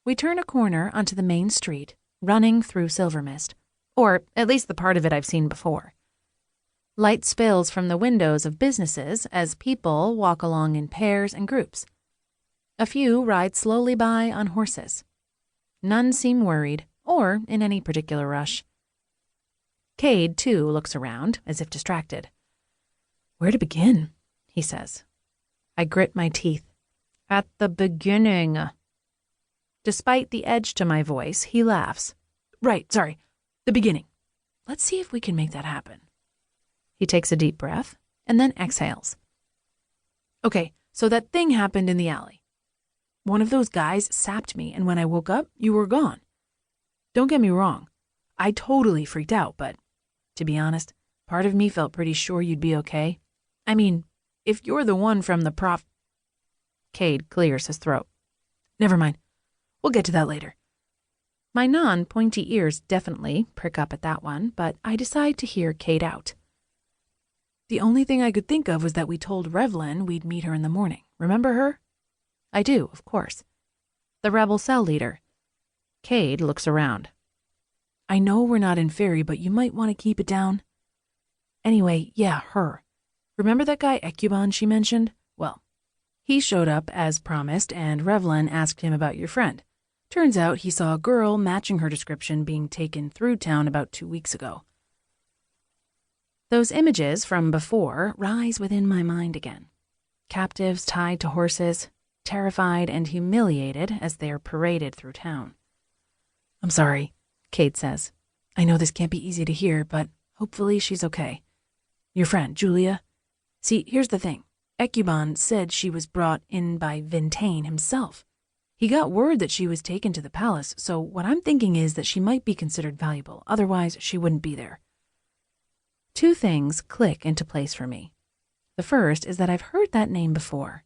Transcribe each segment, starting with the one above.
We turn a corner onto the main street, running through silver mist, or at least the part of it I've seen before. Light spills from the windows of businesses as people walk along in pairs and groups. A few ride slowly by on horses. None seem worried or in any particular rush. Cade, too, looks around, as if distracted. "Where to begin?" he says. I grit my teeth. "At the beginning." Despite the edge to my voice, he laughs. "Right, sorry, the beginning. Let's see if we can make that happen." He takes a deep breath and then exhales. "Okay, so that thing happened in the alley. One of those guys sapped me, and when I woke up, you were gone. Don't get me wrong, I totally freaked out, but to be honest, part of me felt pretty sure you'd be okay. I mean, if you're the one from the Cade clears his throat. "Never mind. We'll get to that later." My non-pointy ears definitely prick up at that one, but I decide to hear Cade out. "The only thing I could think of was that we told Revlin we'd meet her in the morning. Remember her?" I do, of course. The rebel cell leader. Cade looks around. "I know we're not in Faerie, but you might want to keep it down." "Anyway, yeah, her. Remember that guy Ecubon she mentioned? Well, he showed up as promised, and Revlin asked him about your friend. Turns out he saw a girl matching her description being taken through town about 2 weeks ago." Those images from before rise within my mind again. Captives tied to horses, terrified and humiliated as they are paraded through town. "I'm sorry," Cade says. "I know this can't be easy to hear, but hopefully she's okay. Your friend, Julia. See, here's the thing. Ecubon said she was brought in by Vintane himself. He got word that she was taken to the palace, so what I'm thinking is that she might be considered valuable, otherwise she wouldn't be there." Two things click into place for me. The first is that I've heard that name before.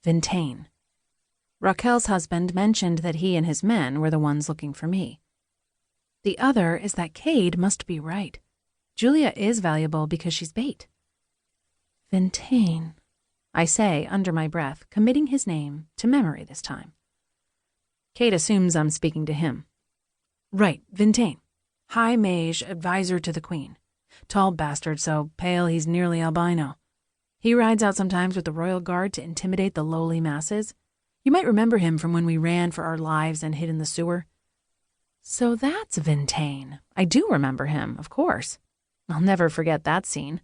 Vintane. Raquel's husband mentioned that he and his men were the ones looking for me. The other is that Cade must be right. Julia is valuable because she's bait. "Vintane," I say under my breath, committing his name to memory this time. Cade assumes I'm speaking to him. "Right, Vintane. High Mage, advisor to the queen. Tall bastard, so pale he's nearly albino. He rides out sometimes with the royal guard to intimidate the lowly masses. You might remember him from when we ran for our lives and hid in the sewer." "So that's Vintane. I do remember him, of course. I'll never forget that scene.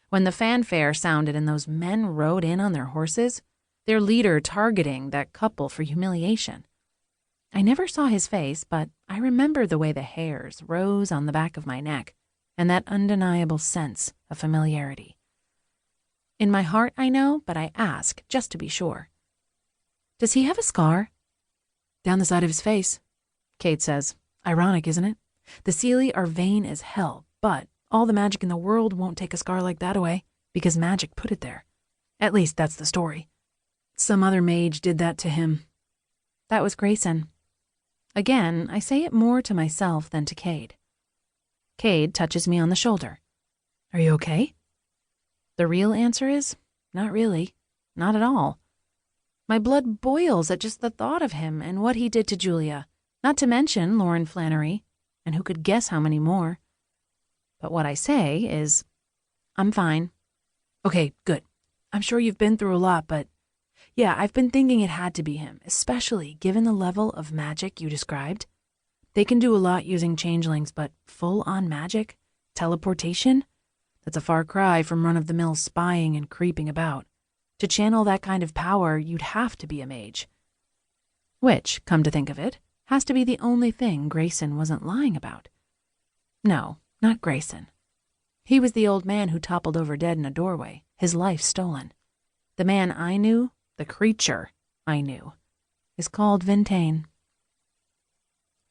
When the fanfare sounded and those men rode in on their horses, their leader targeting that couple for humiliation. I never saw his face, but I remember the way the hairs rose on the back of my neck and that undeniable sense of familiarity. In my heart, I know, but I ask just to be sure. "Does he have a scar?" "Down the side of his face," Cade says. "Ironic, isn't it? The Seelie are vain as hell, but all the magic in the world won't take a scar like that away, because magic put it there. At least that's the story. Some other mage did that to him." That was Grayson. Again, I say it more to myself than to Cade. Cade touches me on the shoulder. "Are you okay?" The real answer is, not really. Not at all. My blood boils at just the thought of him and what he did to Julia, not to mention Lauren Flannery, and who could guess how many more. But what I say is, I'm fine. "Okay, good. I'm sure you've been through a lot, but yeah, I've been thinking it had to be him, especially given the level of magic you described. They can do a lot using changelings, but full-on magic? Teleportation? That's a far cry from run-of-the-mill spying and creeping about. To channel that kind of power, you'd have to be a mage. Which, come to think of it, has to be the only thing Grayson wasn't lying about. No, not Grayson. He was the old man who toppled over dead in a doorway, his life stolen. The man I knew, the creature I knew, is called Vintane.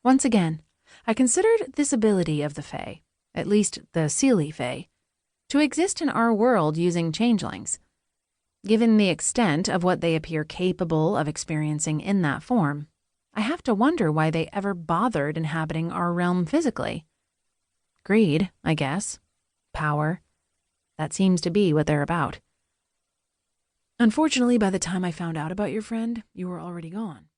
Once again, I considered this ability of the Fae, at least the Seelie Fae, to exist in our world using changelings. Given the extent of what they appear capable of experiencing in that form, I have to wonder why they ever bothered inhabiting our realm physically. Greed, I guess. Power. That seems to be what they're about. Unfortunately, by the time I found out about your friend, you were already gone.